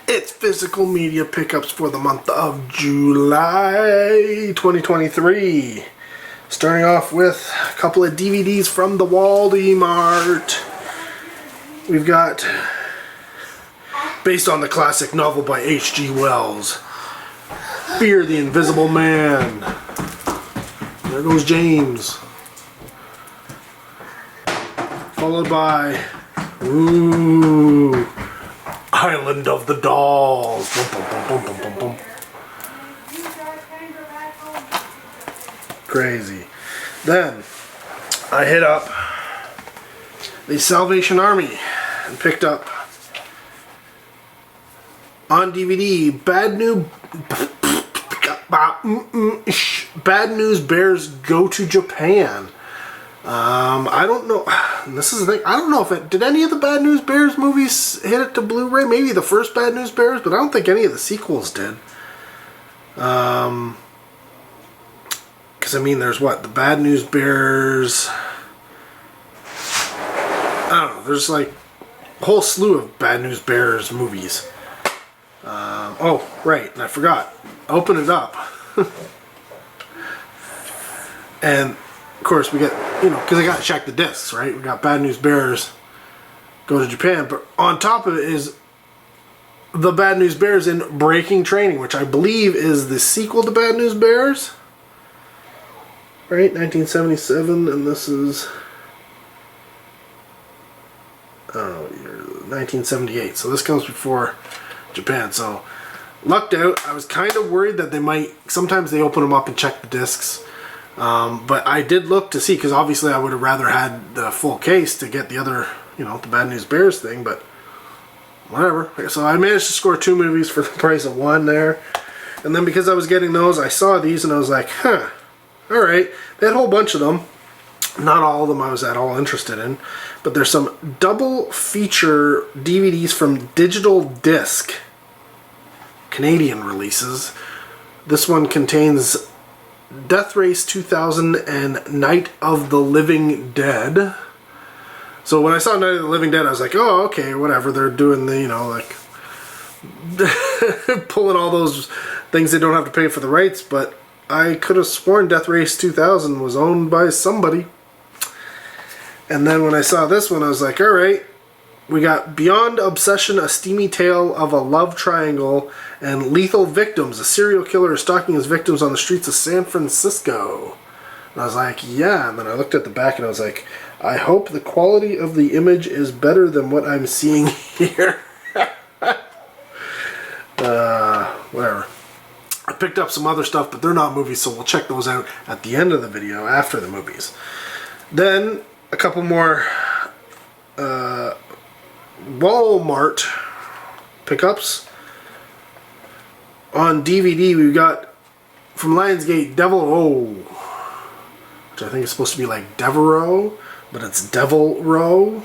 It's physical media pickups for the month of July 2023. Starting off with a couple of DVDs from the Waldy Mart. We've got, based on the classic novel by H.G. Wells, Fear the Invisible Man. There goes James. Followed by, ooh, Island of the Dolls. Boom, boom, boom, boom, boom, boom, boom. Crazy. Then I hit up the Salvation Army and picked up on DVD Bad News Bears Go to Japan. I don't know. This is the thing. I don't know if it did any of the Bad News Bears movies hit it to Blu-ray. Maybe the first Bad News Bears, but I don't think any of the sequels did. Because I mean, there's what, the Bad News Bears. I don't know. There's like a whole slew of Bad News Bears movies. Oh, right, and I forgot. Open it up, and of course we get, because I got to check the discs, right? We got Bad News Bears Go to Japan, but on top of it is the Bad News Bears in Breaking Training, which I believe is the sequel to Bad News Bears, right? 1977, and this is, I don't know what year, 1978. So this comes before Japan. So lucked out. I was kind of worried that they might, sometimes they open them up and check the discs. But I did look to see, because obviously I would have rather had the full case to get the other, the Bad News Bears thing, but whatever. So I managed to score 2 movies for the price of 1 there. And then because I was getting those, I saw these and I was like, huh, alright. They had a whole bunch of them. Not all of them I was at all interested in. But there's some double feature DVDs from Digital Disc. Canadian releases. This one contains Death Race 2000 and Night of the Living Dead. So when I saw Night of the Living Dead, I was like, oh, okay, whatever. They're doing the, like, pulling all those things they don't have to pay for the rights, but I could have sworn Death Race 2000 was owned by somebody. And then when I saw this one, I was like, alright, we got Beyond Obsession, A Steamy Tale of a Love Triangle, and Lethal Victims. A serial killer is stalking his victims on the streets of San Francisco. And I was like, yeah. And then I looked at the back and I was like, I hope the quality of the image is better than what I'm seeing here. Whatever. I picked up some other stuff, but they're not movies, so we'll check those out at the end of the video after the movies. Then a couple more Walmart pickups. On DVD, we've got from Lionsgate Devil, which I think is supposed to be like Devereaux, but it's Devil Row.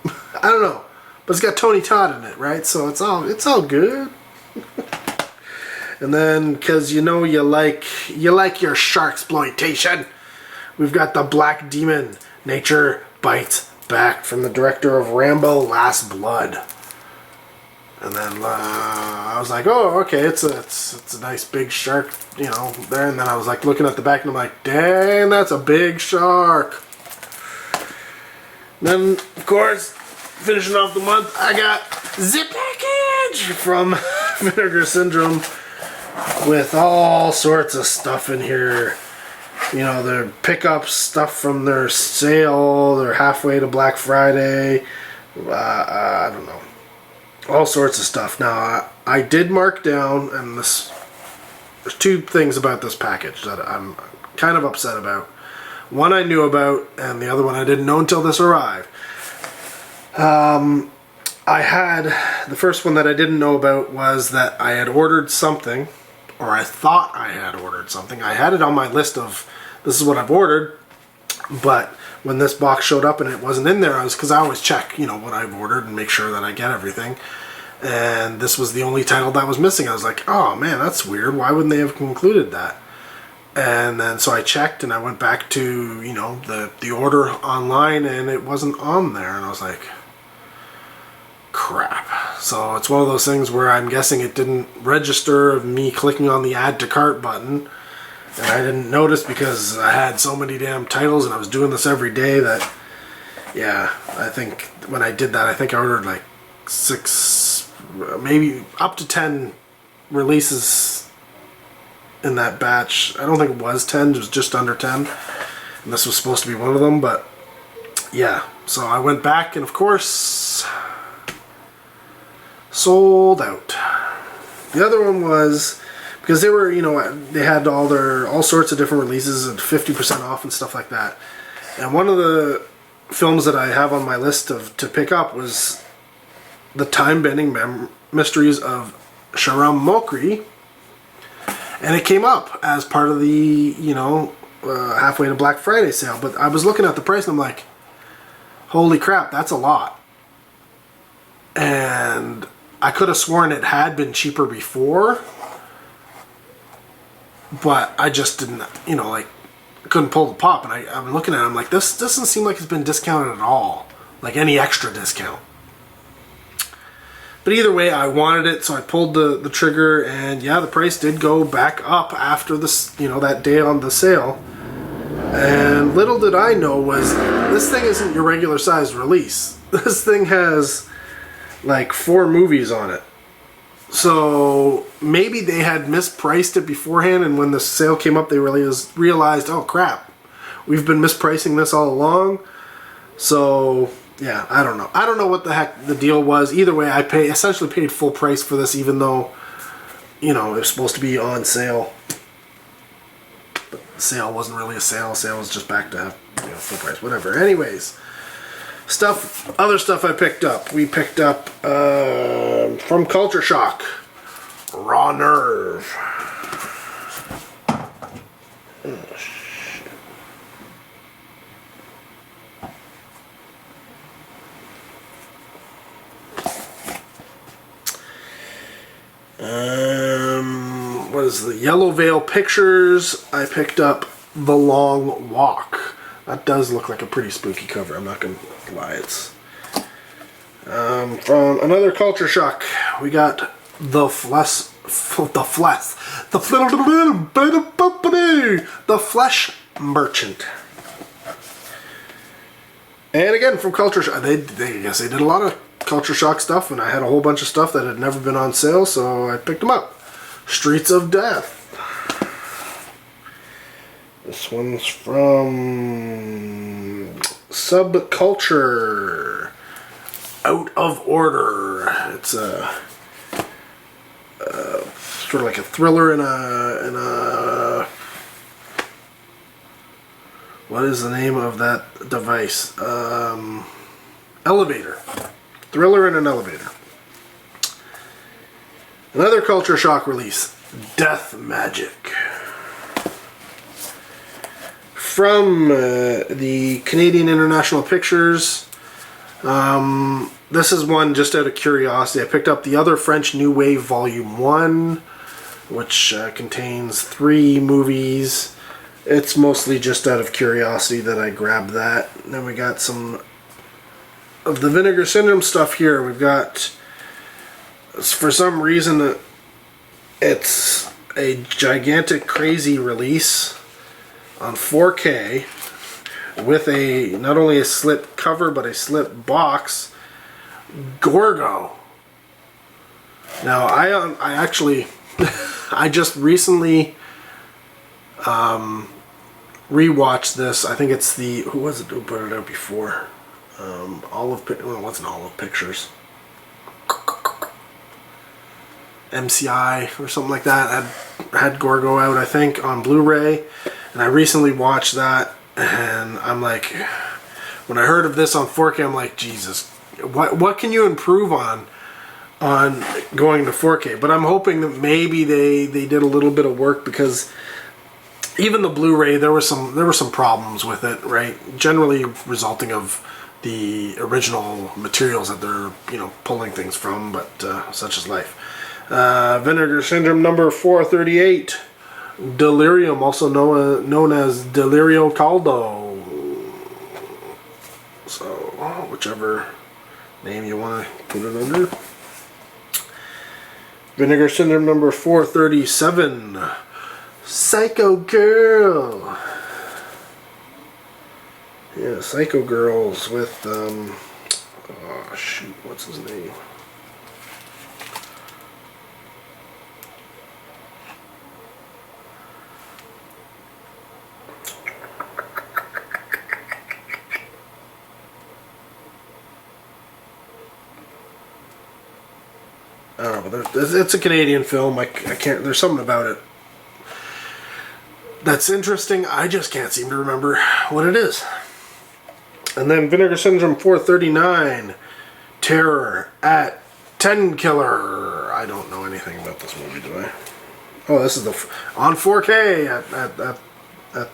I don't know, but it's got Tony Todd in it, right? So it's all good. And then, because you like your sharksploitation, we've got The Black Demon, Nature Bites Back, from the director of Rambo: Last Blood. And then I was like, oh, okay, it's a nice big shark, there. And then I was like looking at the back and I'm like, dang, that's a big shark. And then, of course, finishing off the month, I got the package from Vinegar Syndrome with all sorts of stuff in here. Their pickups, stuff from their sale, they're halfway to Black Friday. I don't know. All sorts of stuff. Now, I did mark down, and there's 2 things about this package that I'm kind of upset about. One I knew about, and the other one I didn't know until this arrived. I had, the first one that I didn't know about was that I had ordered something, or I thought I had ordered something. I had it on my list of, this is what I've ordered, but when this box showed up and it wasn't in there, because I always check, what I've ordered and make sure that I get everything. And this was the only title that was missing. I was like, oh man, that's weird. Why wouldn't they have concluded that? And then so I checked and I went back to, the order online and it wasn't on there. And I was like, crap. So it's one of those things where I'm guessing it didn't register of me clicking on the add to cart button. And I didn't notice because I had so many damn titles and I was doing this every day that, yeah, I think when I did that, I think I ordered like 6, maybe up to 10 releases in that batch. I don't think it was 10, it was just under 10. And this was supposed to be one of them, but yeah. So I went back and of course, sold out. The other one was, because they were, you know, they had all sorts of different releases and 50% off and stuff like that. And one of the films that I have on my list to pick up was The Time-Bending Mysteries of Sharam Mokri. And it came up as part of the, you know, halfway to Black Friday sale. But I was looking at the price and I'm like, holy crap, that's a lot. And I could have sworn it had been cheaper before. But I just didn't, you know, like, couldn't pull the pop. And I'm looking at it, I'm like, this doesn't seem like it's been discounted at all. Like any extra discount. But either way, I wanted it, so I pulled the trigger. And yeah, the price did go back up after this, you know, that day on the sale. And little did I know was, this thing isn't your regular sized release. This thing has like 4 movies on it. So maybe they had mispriced it beforehand, and when the sale came up, they realized, oh crap, we've been mispricing this all along. So yeah, I don't know. I don't know what the heck the deal was. Either way, I essentially paid full price for this, even though, you know, it was supposed to be on sale. But the sale wasn't really a sale. Sale was just back to, you know, full price, whatever. Anyways. Other stuff I picked up. We picked up from Culture Shock, Raw Nerve. Oh, shit. What is the Yellow Veil Pictures? I picked up The Long Walk. That does look like a pretty spooky cover. I'm not gonna lie. It's from another Culture Shock. We got the Flesh Merchant. And again from Culture Shock. I guess they did a lot of Culture Shock stuff, and I had a whole bunch of stuff that had never been on sale, so I picked them up. Streets of Death. This one's from Subculture. Out of Order. It's a sort of like a thriller and a what is the name of that device? Elevator. Thriller in an elevator. Another Culture Shock release. Death Magic. From the Canadian International Pictures. This is one just out of curiosity. I picked up the other French New Wave Volume 1, which contains 3 movies. It's mostly just out of curiosity that I grabbed that. And then we got some of the Vinegar Syndrome stuff here. We've got, for some reason, it's a gigantic crazy release on 4K with not only a slip cover but a slip box. Gorgo. Now I actually I just recently rewatched this. I think it's the, who was it who put it out before? Well, it wasn't Olive Pictures. MCI or something like that had Gorgo out, I think, on Blu-ray. And I recently watched that, and I'm like, when I heard of this on 4K, I'm like, Jesus, what can you improve on going to 4K? But I'm hoping that maybe they did a little bit of work, because even the Blu-ray, there were some problems with it, right? Generally resulting of the original materials that they're, you know, pulling things from, but such is life. Vinegar Syndrome number 438. Delirium, also known as Delirio Caldo. So, whichever name you want to put it under. Vinegar Syndrome number 437. Psycho Girl. Yeah, Psycho Girls with, oh shoot, what's his name? I don't know, but it's a Canadian film. I can't. There's something about it that's interesting. I just can't seem to remember what it is. And then Vinegar Syndrome 439, Terror at 10 Killer. I don't know anything about this movie, do I? Oh, this is the on 4K at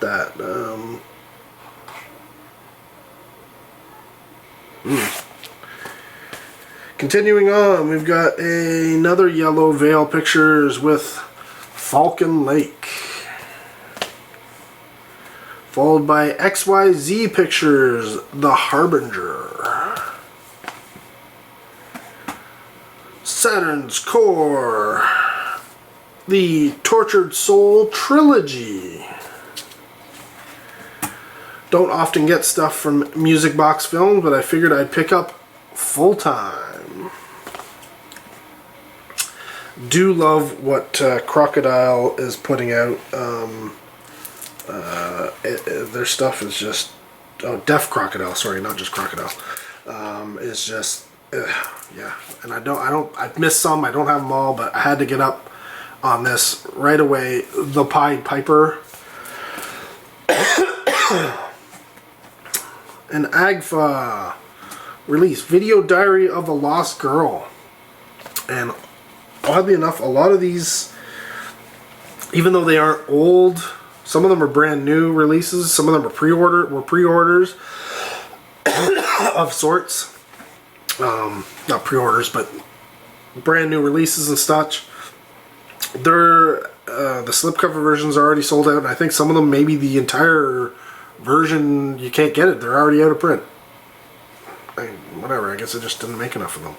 that. Continuing on, we've got another Yellow Veil Pictures with Falcon Lake. Followed by XYZ Pictures, The Harbinger. Saturn's Core, The Tortured Soul Trilogy. Don't often get stuff from Music Box Films, but I figured I'd pick up Full Time. Do love what Crocodile is putting out. Their stuff is just, Deaf Crocodile, sorry, not just Crocodile, is just, yeah. And I've missed some, I don't have them all, but I had to get up on this right away. The Pied Piper. And AGFA release, Video Diary of a Lost Girl. And oddly enough, a lot of these, even though they aren't old, some of them are brand new releases. Some of them are pre-orders of sorts. Not pre-orders, but brand new releases and such. They're the slipcover versions are already sold out, and I think some of them, maybe the entire version, you can't get it. They're already out of print. Whatever. I guess I just didn't make enough of them.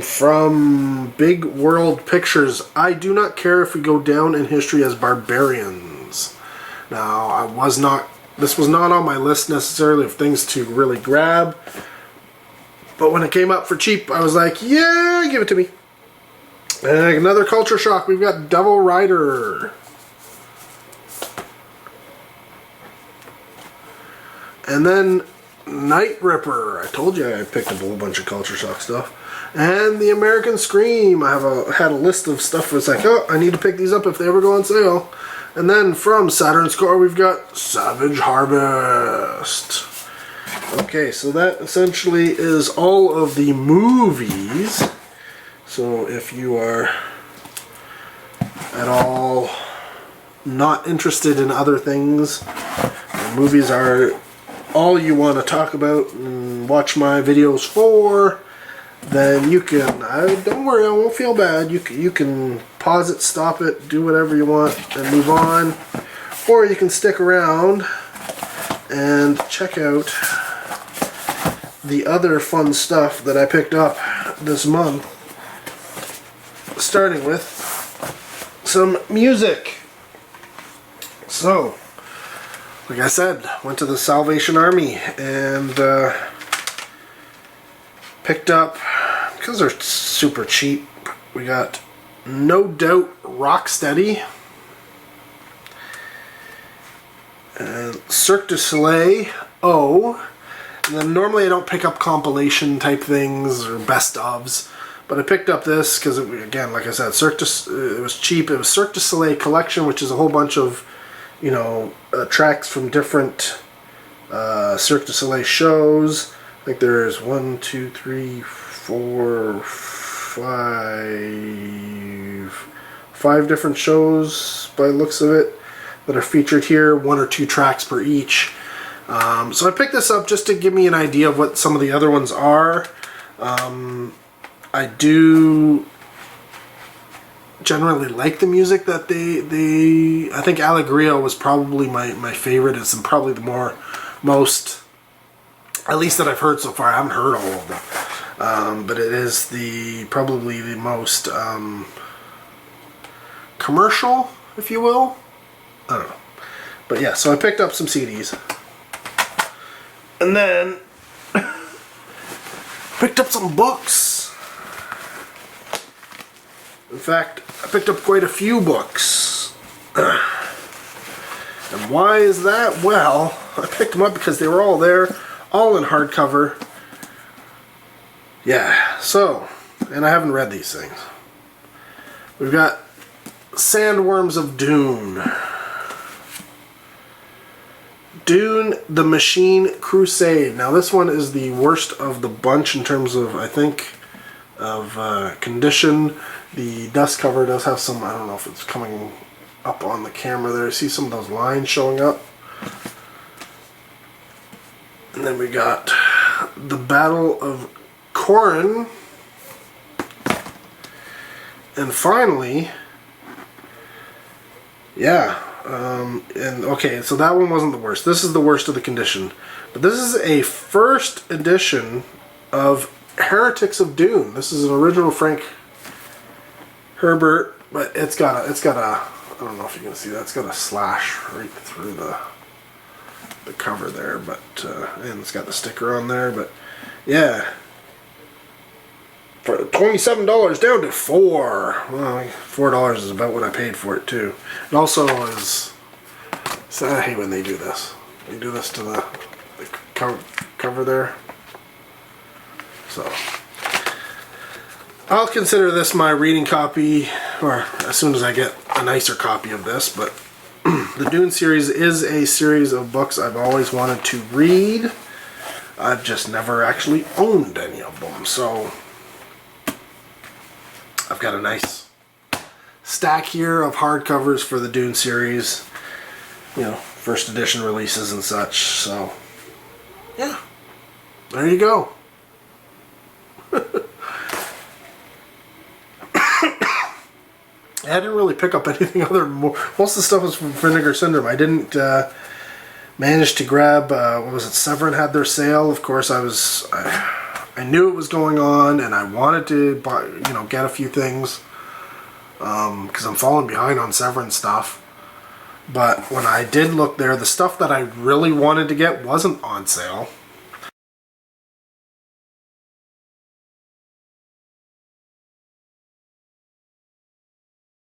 From Big World Pictures, I Do Not Care If We Go Down in History as Barbarians. Now, this was not on my list necessarily of things to really grab, but when it came up for cheap, I was like, yeah, give it to me. And another culture shock, we've got Devil Rider. And then Night Ripper. I told you I picked up a whole bunch of culture shock stuff. And The American Scream. I had a list of stuff where it's like, oh, I need to pick these up if they ever go on sale. And then from Saturn's Core, we've got Savage Harvest. Okay, so that essentially is all of the movies. So if you are at all not interested in other things, the movies are all you want to talk about and watch my videos for, then you can, don't worry, I won't feel bad. You can pause it, stop it, do whatever you want and move on. Or you can stick around and check out the other fun stuff that I picked up this month. Starting with some music. So, like I said, went to the Salvation Army and picked up, because they're super cheap, we got No Doubt Rocksteady, and Cirque du Soleil, Oh, and then normally I don't pick up compilation type things or best ofs, but I picked up this because, again, like I said, it was cheap. It was Cirque du Soleil Collection, which is a whole bunch of, tracks from different Cirque du Soleil shows. I think there's 5 different shows by the looks of it that are featured here, 1 or 2 tracks per each. So I picked this up just to give me an idea of what some of the other ones are. I do generally like the music that I think Allegria was probably my favorite. It's probably the most, at least that I've heard so far. I haven't heard all of them. but it is probably the most commercial, if you will. I don't know. But yeah, so I picked up some CDs. And then picked up some books. In fact, I picked up quite a few books. And why is that? Well, I picked them up because they were all there, all in hardcover. Yeah, so, and I haven't read these things. We've got Sandworms of Dune. Dune, the Machine Crusade. Now this one is the worst of the bunch in terms of, I think, of condition. The dust cover does have some, I don't know if it's coming up on the camera there. See some of those lines showing up. And then we got the Battle of Corran. And finally, yeah, and okay, so that one wasn't the worst. This is the worst of the condition. But this is a first edition of Heretics of Dune. This is an original Frank Herbert, but it's got a I don't know if you can see that, it's got a slash right through the cover there, but and it's got the sticker on there, but yeah. For $27 down to $4. Well, $4 is about what I paid for it too. It also is. So I hate when they do this. They do this to the cover there. So I'll consider this my reading copy, or as soon as I get a nicer copy of this. But the Dune series is a series of books I've always wanted to read. I've just never actually owned any of them, so I've got a nice stack here of hardcovers for the Dune series, you know, first edition releases and such, so yeah, there you go. I didn't really pick up anything other than most of the stuff was from Vinegar Syndrome. I didn't manage to grab, what was it, Severin had their sale. Of course, I knew it was going on, and I wanted to buy, you know, get a few things because I'm falling behind on Severin stuff. But when I did look there, the stuff that I really wanted to get wasn't on sale.